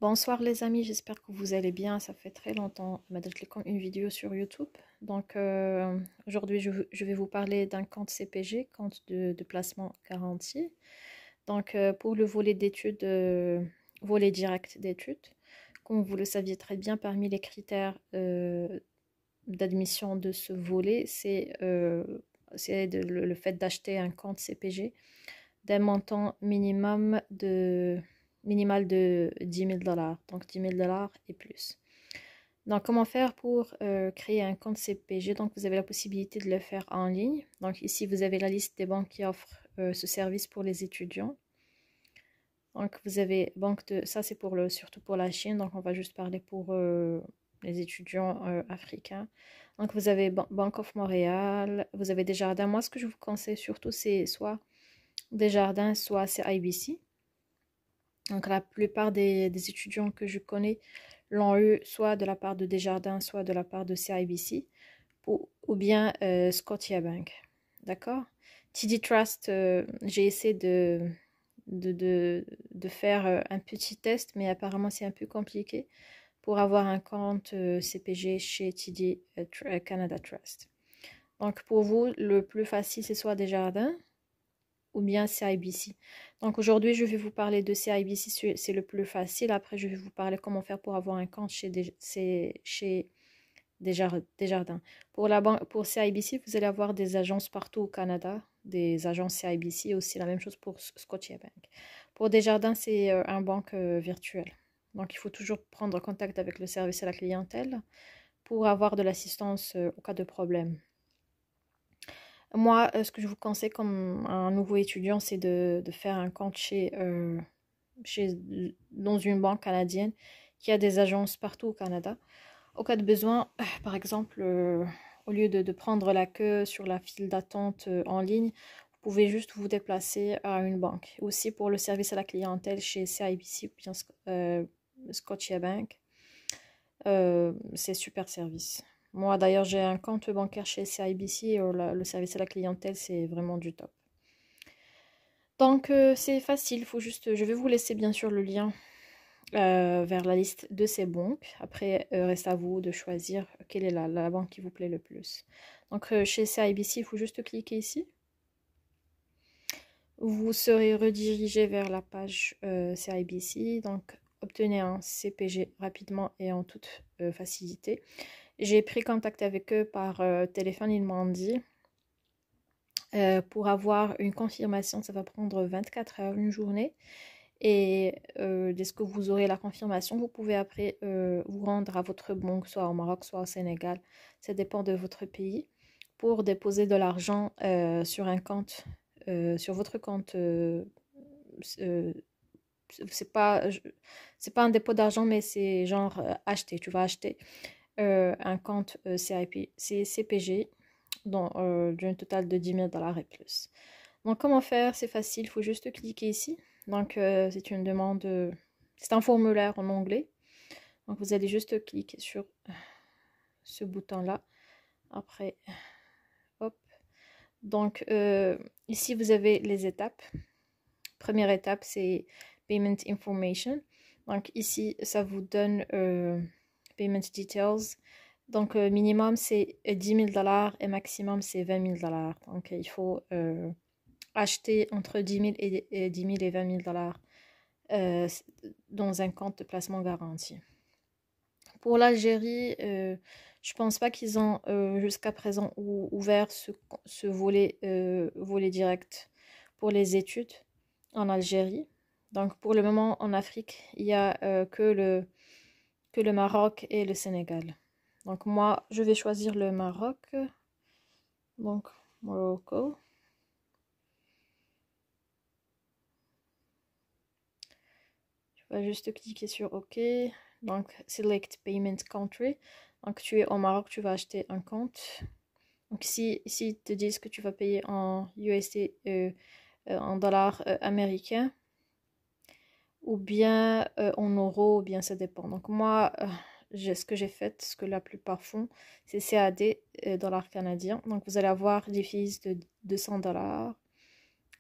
Bonsoir les amis, j'espère que vous allez bien. Ça fait très longtemps que je comme une vidéo sur YouTube. Aujourd'hui, je vais vous parler d'un compte CPG, compte de placement garanti. Pour le volet d'études, volet direct d'études, comme vous le saviez très bien, parmi les critères d'admission de ce volet, le fait d'acheter un compte CPG d'un montant minimal de 10 000 dollars, donc 10 000 dollars et plus. Donc, comment faire pour créer un compte CPG? Donc, vous avez la possibilité de le faire en ligne. Donc, ici, vous avez la liste des banques qui offrent ce service pour les étudiants. Donc, vous avez ça c'est surtout pour la Chine. Donc, on va juste parler pour les étudiants africains. Donc, vous avez Bank of Montréal, vous avez Desjardins. Moi, ce que je vous conseille surtout, c'est soit Desjardins, soit CIBC. Donc, la plupart des étudiants que je connais l'ont eu soit de la part de Desjardins, soit de la part de CIBC, ou bien Scotiabank. D'accord? TD Trust, j'ai essayé de faire un petit test, mais apparemment c'est un peu compliqué pour avoir un compte CPG chez TD Canada Trust. Donc, pour vous, le plus facile, c'est soit Desjardins, ou bien CIBC. Donc aujourd'hui, je vais vous parler de CIBC, c'est le plus facile. Après, je vais vous parler comment faire pour avoir un compte chez Desjardins. Pour CIBC, vous allez avoir des agences partout au Canada, des agences CIBC, aussi la même chose pour Scotiabank. Pour Desjardins, c'est un banque virtuel. Donc il faut toujours prendre contact avec le service à la clientèle pour avoir de l'assistance au cas de problème. Moi, ce que je vous conseille comme un nouveau étudiant, c'est de faire un compte dans une banque canadienne qui a des agences partout au Canada. Au cas de besoin, par exemple, au lieu de prendre la queue sur la file d'attente en ligne, vous pouvez juste vous déplacer à une banque. Aussi pour le service à la clientèle chez CIBC ou bien Scotiabank, c'est super service. Moi, d'ailleurs, j'ai un compte bancaire chez CIBC et le service à la clientèle, c'est vraiment du top. Donc, c'est facile. Je vais vous laisser bien sûr le lien vers la liste de ces banques. Après, reste à vous de choisir quelle est la banque qui vous plaît le plus. Donc, chez CIBC, il faut juste cliquer ici. Vous serez redirigé vers la page CIBC. Donc, obtenez un CPG rapidement et en toute facilité. J'ai pris contact avec eux par téléphone. Ils m'ont dit pour avoir une confirmation, ça va prendre 24 heures, une journée. Et dès que vous aurez la confirmation, vous pouvez après vous rendre à votre banque, soit au Maroc, soit au Sénégal. Ça dépend de votre pays. Pour déposer de l'argent sur un compte, sur votre compte. C'est pas un dépôt d'argent, mais c'est genre acheter. Tu vas acheter un compte CPG d'un total de 10 000 dollars et plus. Donc, comment faire? C'est facile, il faut juste cliquer ici. Donc, c'est une demande, c'est un formulaire en anglais. Donc, vous allez juste cliquer sur ce bouton-là. Après, hop. Donc, ici, vous avez les étapes. Première étape, c'est Payment Information. Donc, ici, ça vous donne Payment Details. Donc, minimum, c'est 10 000 dollars et maximum, c'est 20 000 dollars. Donc, il faut acheter entre 10 000 et 10 000 et 20 000 dollars dans un compte de placement garanti. Pour l'Algérie, je pense pas qu'ils ont jusqu'à présent ouvert ce volet direct pour les études en Algérie. Donc pour le moment en Afrique, il n'y a que le Maroc et le Sénégal. Donc moi, je vais choisir le Maroc. Donc Morocco. Je vais juste cliquer sur OK. Donc Select Payment Country. Donc tu es au Maroc, tu vas acheter un compte. Donc ici ils te disent que tu vas payer en USD, en dollars américains, ou bien en euros, ou bien ça dépend. Donc moi, ce que j'ai fait, ce que la plupart font, c'est CAD, dollars canadiens. Donc vous allez avoir des fees de 200 dollars,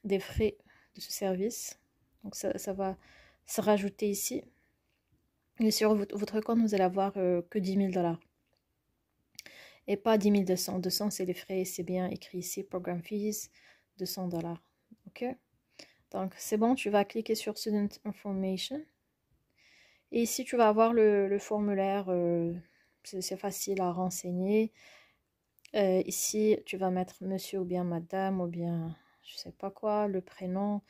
des frais de ce service. Donc ça va se rajouter ici. Et sur votre compte, vous allez avoir que 10 000 $. Et pas 10 200. 200, c'est les frais, c'est bien écrit ici, Program Fees, 200 $. Ok? Donc, c'est bon, tu vas cliquer sur Student Information. Et ici, tu vas avoir le formulaire, c'est facile à renseigner. Ici, tu vas mettre monsieur ou bien madame ou bien je sais pas quoi, le prénom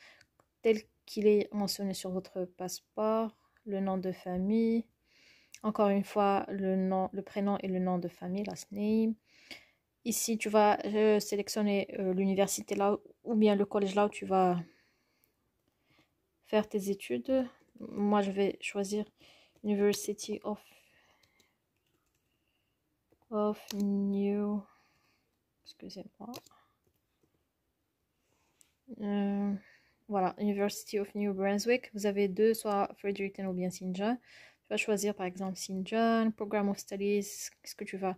tel qu'il est mentionné sur votre passeport, le nom de famille. Encore une fois, le nom, le prénom et le nom de famille, last name. Ici, tu vas sélectionner l'université là ou bien le collège là où tu vas faire tes études. Moi, je vais choisir University of New... Excusez-moi. Voilà, University of New Brunswick. Vous avez deux, soit Fredericton ou bien St. John. Tu vas choisir par exemple St. John, Program of Studies. Qu'est-ce que tu vas?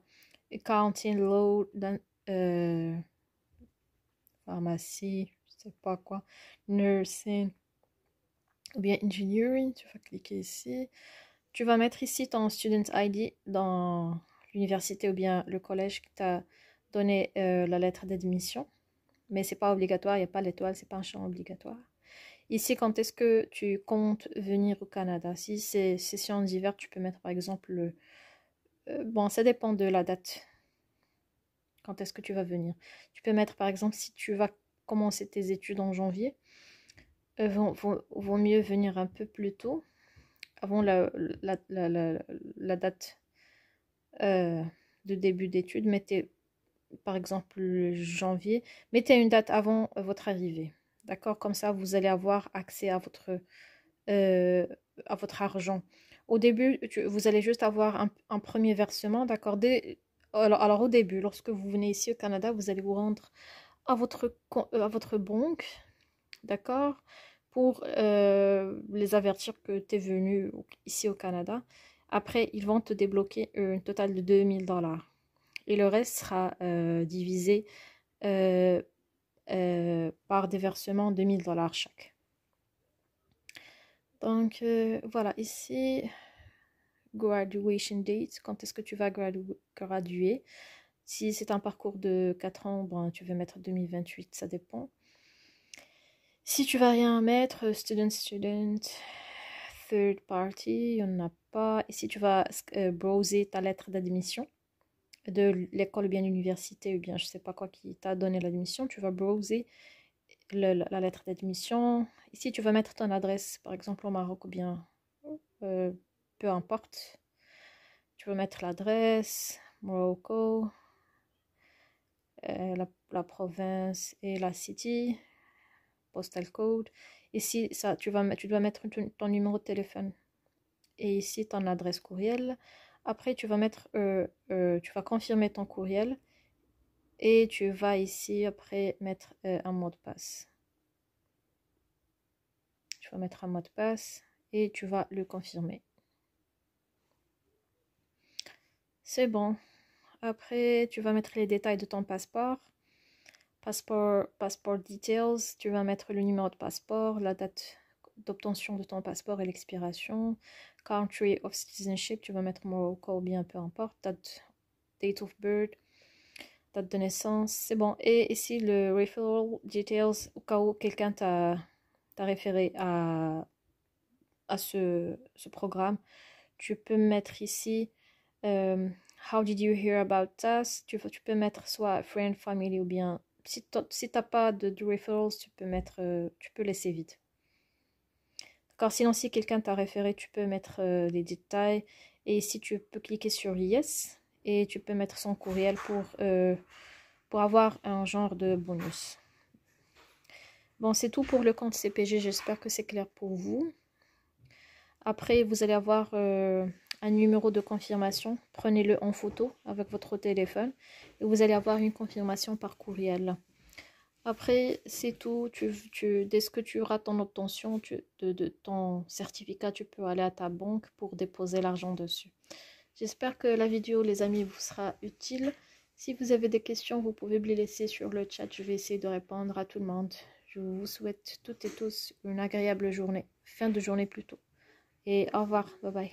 Accounting, Law, pharmacie, je sais pas quoi, Nursing ou bien Engineering. Tu vas cliquer ici. Tu vas mettre ici ton Student ID dans l'université ou bien le collège qui t'a donné la lettre d'admission. Mais c'est pas obligatoire, il n'y a pas l'étoile, c'est pas un champ obligatoire. Ici, quand est-ce que tu comptes venir au Canada? Si c'est session d'hiver, tu peux mettre par exemple bon, ça dépend de la date. Quand est-ce que tu vas venir? Tu peux mettre par exemple si tu vas commencer tes études en janvier, vaut mieux venir un peu plus tôt, avant la date de début d'études. Mettez par exemple janvier, mettez une date avant votre arrivée. D'accord? Comme ça, vous allez avoir accès à votre argent. Au début, vous allez juste avoir un premier versement, d'accord? Alors, au début, lorsque vous venez ici au Canada, vous allez vous rendre à votre banque, d'accord? Pour les avertir que tu es venu ici au Canada. Après, ils vont te débloquer un total de 2000 $. Et le reste sera divisé par des versements de 1000 $ chaque. Donc voilà, ici, graduation date, quand est-ce que tu vas graduer. Si c'est un parcours de 4 ans, bon, tu vas mettre 2028, ça dépend. Si tu vas rien mettre, student, third party, il n'y en a pas. Et si tu vas browser ta lettre d'admission de l'école ou bien l'université ou bien je sais pas quoi qui t'a donné l'admission, tu vas browser la lettre d'admission. Ici, tu vas mettre ton adresse, par exemple au Maroc ou bien peu importe. Tu vas mettre l'adresse, Morocco, la province et la city, postal code. Ici, ça, tu dois mettre ton numéro de téléphone. Et ici, ton adresse courriel. Après, tu vas confirmer ton courriel. Et tu vas ici, après, mettre un mot de passe. Tu vas mettre un mot de passe et tu vas le confirmer. C'est bon. Après, tu vas mettre les détails de ton passeport. Passport details. Tu vas mettre le numéro de passeport, la date d'obtention de ton passeport et l'expiration. Country of citizenship. Tu vas mettre Morocco ou bien peu importe. Date of birth. Date de naissance. C'est bon. Et ici, le referral details. Au cas où quelqu'un t'a référé à ce programme. Tu peux mettre ici How did you hear about us? Tu peux mettre soit friend, family ou bien si t'as pas de referrals, tu peux laisser vide. D'accord, sinon si quelqu'un t'a référé, tu peux mettre les détails et ici tu peux cliquer sur yes et tu peux mettre son courriel pour avoir un genre de bonus. Bon, c'est tout pour le compte CPG, j'espère que c'est clair pour vous. Après, vous allez avoir un numéro de confirmation. Prenez-le en photo avec votre téléphone et vous allez avoir une confirmation par courriel. Après, c'est tout. Dès que tu auras ton obtention de ton certificat, tu peux aller à ta banque pour déposer l'argent dessus. J'espère que la vidéo, les amis, vous sera utile. Si vous avez des questions, vous pouvez me les laisser sur le chat. Je vais essayer de répondre à tout le monde. Je vous souhaite toutes et tous une agréable journée. Fin de journée plutôt. Et au revoir. Bye bye.